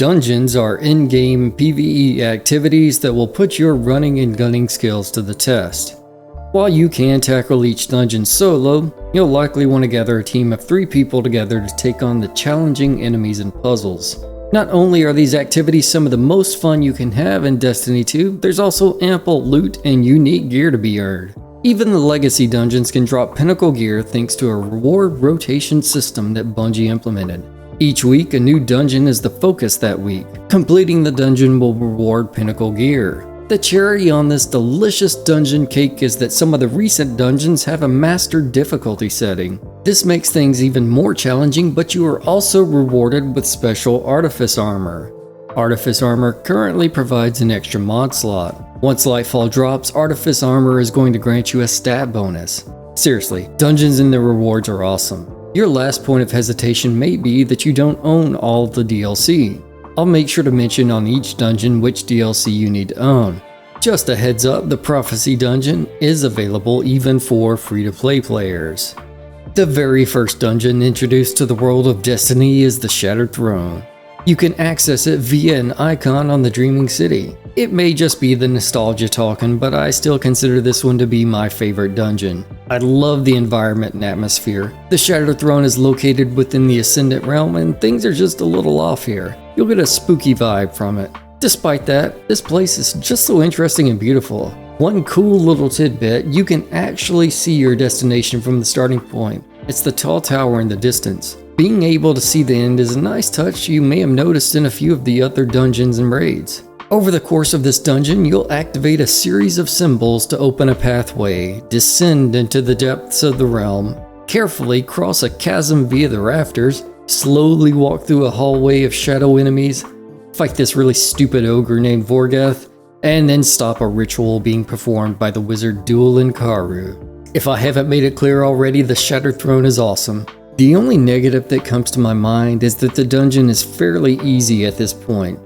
Dungeons are in-game PvE activities that will put your running and gunning skills to the test. While you can tackle each dungeon solo, you'll likely want to gather a team of 3 people together to take on the challenging enemies and puzzles. Not only are these activities some of the most fun you can have in Destiny 2, there's also ample loot and unique gear to be earned. Even the Legacy dungeons can drop pinnacle gear thanks to a reward rotation system that Bungie implemented. Each week, a new dungeon is the focus that week. Completing the dungeon will reward pinnacle gear. The cherry on this delicious dungeon cake is that some of the recent dungeons have a master difficulty setting. This makes things even more challenging, but you are also rewarded with special Artifice armor. Artifice armor currently provides an extra mod slot. Once Lightfall drops, Artifice armor is going to grant you a stat bonus. Seriously, dungeons and their rewards are awesome. Your last point of hesitation may be that you don't own all of the DLC. I'll make sure to mention on each dungeon which DLC you need to own. Just a heads up, the Prophecy dungeon is available even for free-to-play players. The very first dungeon introduced to the world of Destiny is the Shattered Throne. You can access it via an icon on the Dreaming City. It may just be the nostalgia talking, but I still consider this one to be my favorite dungeon. I love the environment and atmosphere. The Shattered Throne is located within the Ascendant Realm and things are just a little off here. You'll get a spooky vibe from it. Despite that, this place is just so interesting and beautiful. One cool little tidbit, you can actually see your destination from the starting point. It's the tall tower in the distance. Being able to see the end is a nice touch you may have noticed in a few of the other dungeons and raids. Over the course of this dungeon, you'll activate a series of symbols to open a pathway, descend into the depths of the realm, carefully cross a chasm via the rafters, slowly walk through a hallway of shadow enemies, fight this really stupid ogre named Vorgath, and then stop a ritual being performed by the wizard Duality Karu. If I haven't made it clear already, the Shattered Throne is awesome. The only negative that comes to my mind is that the dungeon is fairly easy at this point.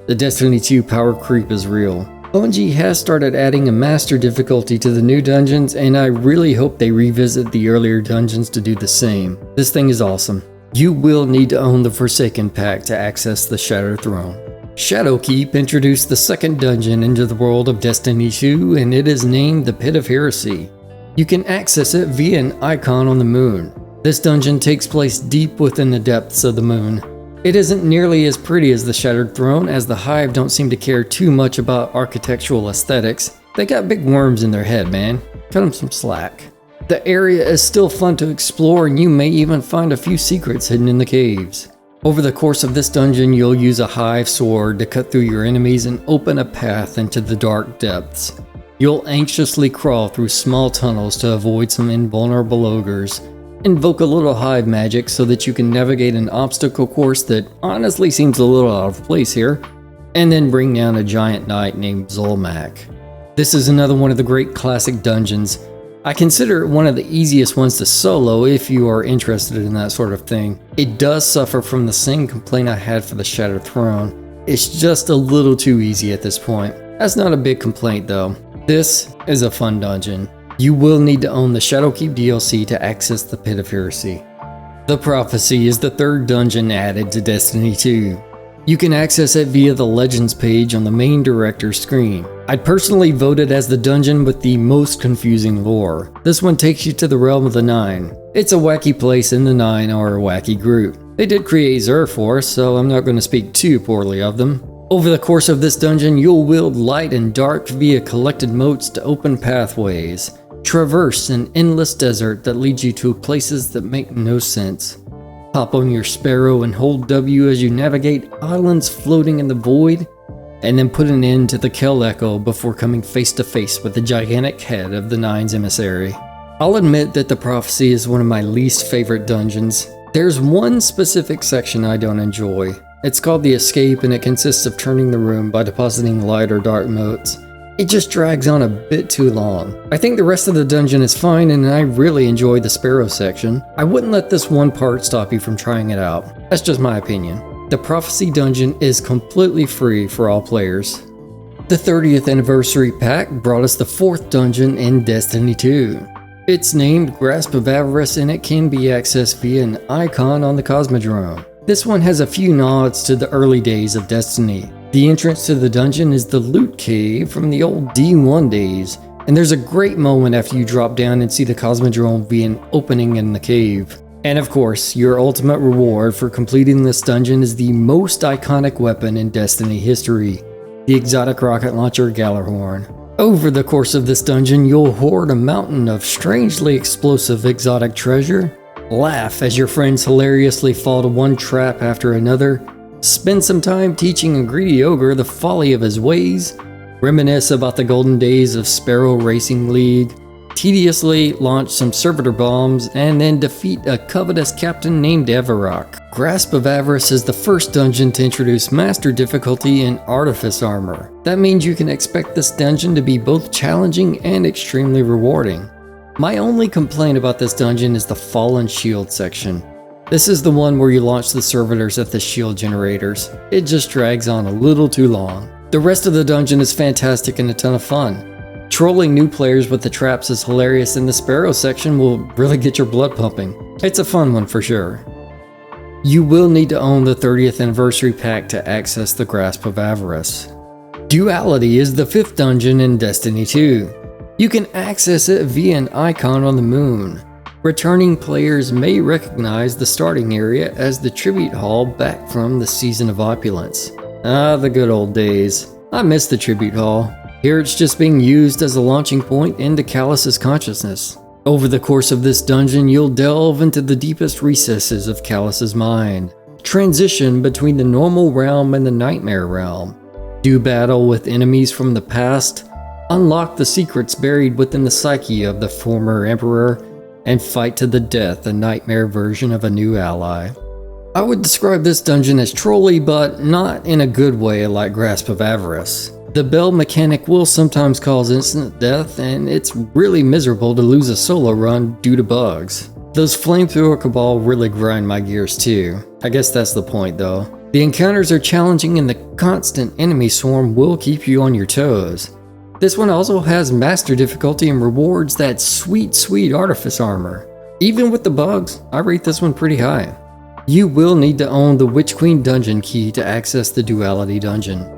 The Destiny 2 power creep is real. Bungie has started adding a master difficulty to the new dungeons, and I really hope they revisit the earlier dungeons to do the same. This thing is awesome. You will need to own the Forsaken Pack to access the Shattered Throne. Shadowkeep introduced the second dungeon into the world of Destiny 2, and it is named the Pit of Heresy. You can access it via an icon on the moon. This dungeon takes place deep within the depths of the moon. It isn't nearly as pretty as the Shattered Throne, as the Hive don't seem to care too much about architectural aesthetics. They got big worms in their head, man. Cut them some slack. The area is still fun to explore, and you may even find a few secrets hidden in the caves. Over the course of this dungeon, you'll use a Hive sword to cut through your enemies and open a path into the dark depths. You'll anxiously crawl through small tunnels to avoid some invulnerable ogres. Invoke a little Hive magic so that you can navigate an obstacle course that honestly seems a little out of place here, and then bring down a giant knight named Zulmak. This is another one of the great classic dungeons. I consider it one of the easiest ones to solo if you are interested in that sort of thing. It does suffer from the same complaint I had for the Shattered Throne. It's just a little too easy at this point. That's not a big complaint though. This is a fun dungeon. You will need to own the Shadowkeep DLC to access the Pit of Heresy. The Prophecy is the third dungeon added to Destiny 2. You can access it via the Legends page on the main director's screen. I'd personally vote it as the dungeon with the most confusing lore. This one takes you to the Realm of the Nine. It's a wacky place, and the Nine are a wacky group. They did create Zerforce, so I'm not going to speak too poorly of them. Over the course of this dungeon, you'll wield light and dark via collected motes to open pathways. Traverse an endless desert that leads you to places that make no sense. Hop on your Sparrow and hold W as you navigate islands floating in the void, and then put an end to the Kel Echo before coming face to face with the gigantic head of the Nine's emissary. I'll admit that the Prophecy is one of my least favorite dungeons. There's one specific section I don't enjoy. It's called the Escape, and it consists of turning the room by depositing light or dark motes. It just drags on a bit too long. I think the rest of the dungeon is fine, and I really enjoy the Sparrow section. I wouldn't let this one part stop you from trying it out. That's just my opinion. The Prophecy dungeon is completely free for all players. The 30th Anniversary Pack brought us the 4th dungeon in Destiny 2. It's named Grasp of Avarice, and it can be accessed via an icon on the Cosmodrome. This one has a few nods to the early days of Destiny. The entrance to the dungeon is the loot cave from the old D1 days, and there's a great moment after you drop down and see the Cosmodrome being opening in the cave. And of course, your ultimate reward for completing this dungeon is the most iconic weapon in Destiny history, the exotic rocket launcher Gallarhorn. Over the course of this dungeon, you'll hoard a mountain of strangely explosive exotic treasure, laugh as your friends hilariously fall to one trap after another, spend some time teaching a greedy ogre the folly of his ways, reminisce about the golden days of Sparrow Racing League, tediously launch some servitor bombs, and then defeat a covetous captain named Avarice. Grasp of Avarice is the first dungeon to introduce master difficulty in Artifice armor. That means you can expect this dungeon to be both challenging and extremely rewarding. My only complaint about this dungeon is the Fallen Shield section. This is the one where you launch the servitors at the shield generators. It just drags on a little too long. The rest of the dungeon is fantastic and a ton of fun. Trolling new players with the traps is hilarious, and the Sparrow section will really get your blood pumping. It's a fun one for sure. You will need to own the 30th anniversary pack to access the Grasp of Avarice. Duality is the 5th dungeon in Destiny 2. You can access it via an icon on the moon. Returning players may recognize the starting area as the tribute hall back from the Season of Opulence. Ah, the good old days. I miss the tribute hall. Here it's just being used as a launching point into Callus's consciousness. Over the course of this dungeon, you'll delve into the deepest recesses of Callus's mind, transition between the normal realm and the nightmare realm, do battle with enemies from the past, unlock the secrets buried within the psyche of the former emperor, and fight to the death a nightmare version of a new ally. I would describe this dungeon as trolly, but not in a good way like Grasp of Avarice. The bell mechanic will sometimes cause instant death, and it's really miserable to lose a solo run due to bugs. Those flamethrower cabal really grind my gears too. I guess that's the point though. The encounters are challenging and the constant enemy swarm will keep you on your toes. This one also has master difficulty and rewards that sweet Artifice armor. Even with the bugs, I rate this one pretty high. You will need to own the Witch Queen dungeon key to access the Duality dungeon.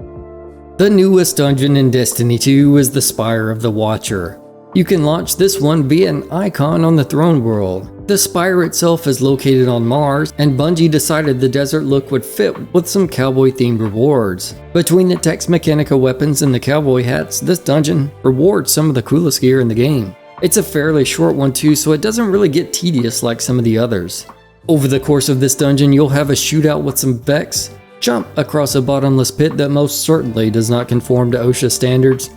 The newest dungeon in Destiny 2 is the Spire of the Watcher. You can launch this one via an icon on the throne world. The Spire itself is located on Mars, and Bungie decided the desert look would fit with some cowboy themed rewards. Between the Tex Mechanica weapons and the cowboy hats, this dungeon rewards some of the coolest gear in the game. It's a fairly short one too, so it doesn't really get tedious like some of the others. Over the course of this dungeon, you'll have a shootout with some Vex, jump across a bottomless pit that most certainly does not conform to OSHA standards,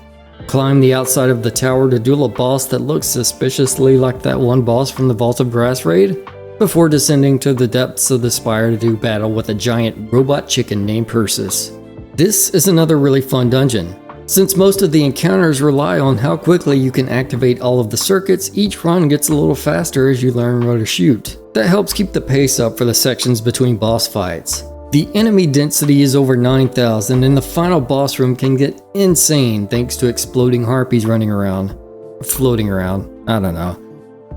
climb the outside of the tower to duel a boss that looks suspiciously like that one boss from the Vault of Grass raid, before descending to the depths of the Spire to do battle with a giant robot chicken named Persis. This is another really fun dungeon. Since most of the encounters rely on how quickly you can activate all of the circuits, each run gets a little faster as you learn where to shoot. That helps keep the pace up for the sections between boss fights. The enemy density is over 9,000 and the final boss room can get insane thanks to exploding harpies running around. Floating around, I don't know.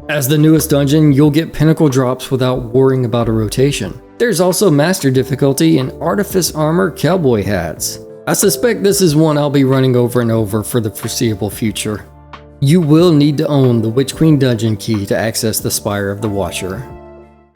As the newest dungeon, you'll get pinnacle drops without worrying about a rotation. There's also master difficulty in Artifice armor cowboy hats. I suspect this is one I'll be running over and over for the foreseeable future. You will need to own the Witch Queen dungeon key to access the Spire of the Watcher.